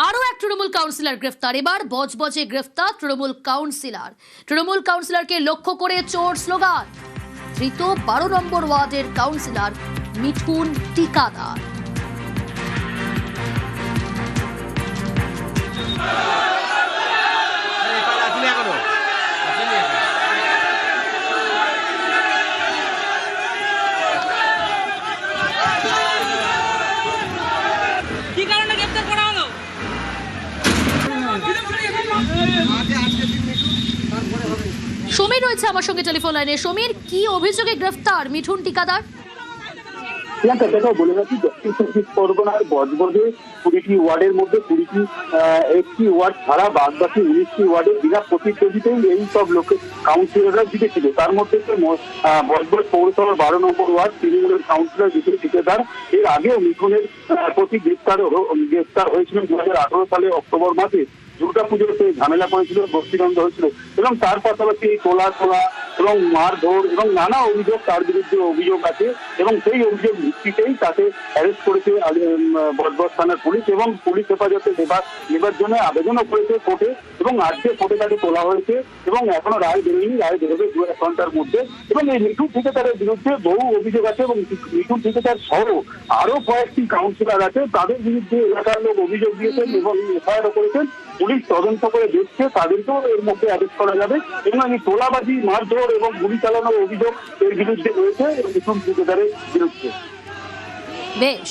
আরও এক তৃণমূল কাউন্সিলর গ্রেফতার। এবার বজবজে গ্রেফতার তৃণমূল কাউন্সিলর। তৃণমূল কাউন্সিলরকে লক্ষ্য করে চোর স্লোগান। ধৃত 12 নম্বর ওয়ার্ডের কাউন্সিলর মিঠুন টিকাদার। কি কারণে গ্রেফতার করা হলো? সমীর রয়েছে আমার সঙ্গে টেলিফোন লাইনে। সমীর, কি অভিযোগে গ্রেফতার মিঠুন টিকাদার? দেখো, বলে রাখি, দক্ষিণ চব্বিশ পরগনার বজবজে 20টি ওয়ার্ডের মধ্যে 20টি একটি ওয়ার্ড ছাড়া বাদবাকি 19টি ওয়ার্ডে বিনা প্রতিদ্বন্দ্বিতায় এই সব লোকে কাউন্সিলররা জিতেছিল। তার মধ্যে বজবজ পৌরসভার 12 নম্বর ওয়ার্ড তৃণমূলের কাউন্সিলর মিঠুন টিকাদার। এর আগেও মিঠুনের প্রতি গ্রেফতার হয়েছিল 2018 সালে অক্টোবর মাসে। দুর্গাপুজোতে ঝামেলা করেছিল, বস্তিদ্বন্দ্ব হয়েছিল এবং তার পাশাপাশি তোলা এবং মারধর এবং নানা অভিযোগ তার বিরুদ্ধে অভিযোগ আছে এবং সেই অভিযোগ ভিত্তিতেই তাকে অ্যারেস্ট করেছে বজবজ থানার পুলিশ এবং পুলিশ হেফাজতে নেবার জন্য আবেদনও করেছে কোর্টে এবং আজকে কোর্টে তাকে তোলা হয়েছে এবং এখনো রায় বেরোয়নি। রায় বেরোবে 2-1 ঘন্টার মধ্যে। এবং এই মিঠুন ঠিকাদারের বিরুদ্ধে বহু অভিযোগ আছে এবং মিঠুন ঠিকাদার সহ আরো কয়েকটি কাউন্সিলর আছে, তাদের বিরুদ্ধে এলাকার লোক অভিযোগ দিয়েছেন এবং এফআইআরও করেছেন। পুলিশ তদন্ত করে দেখছে, তাদেরকেও এর মধ্যে অ্যারেস্ট করা যাবে এবং এই তোলাবাজি, মারধর এবং গুলি চালানোর অভিযোগ এর বিরুদ্ধে রয়েছে মিঠুন ঠিকাদারের বিরুদ্ধে। বেশ।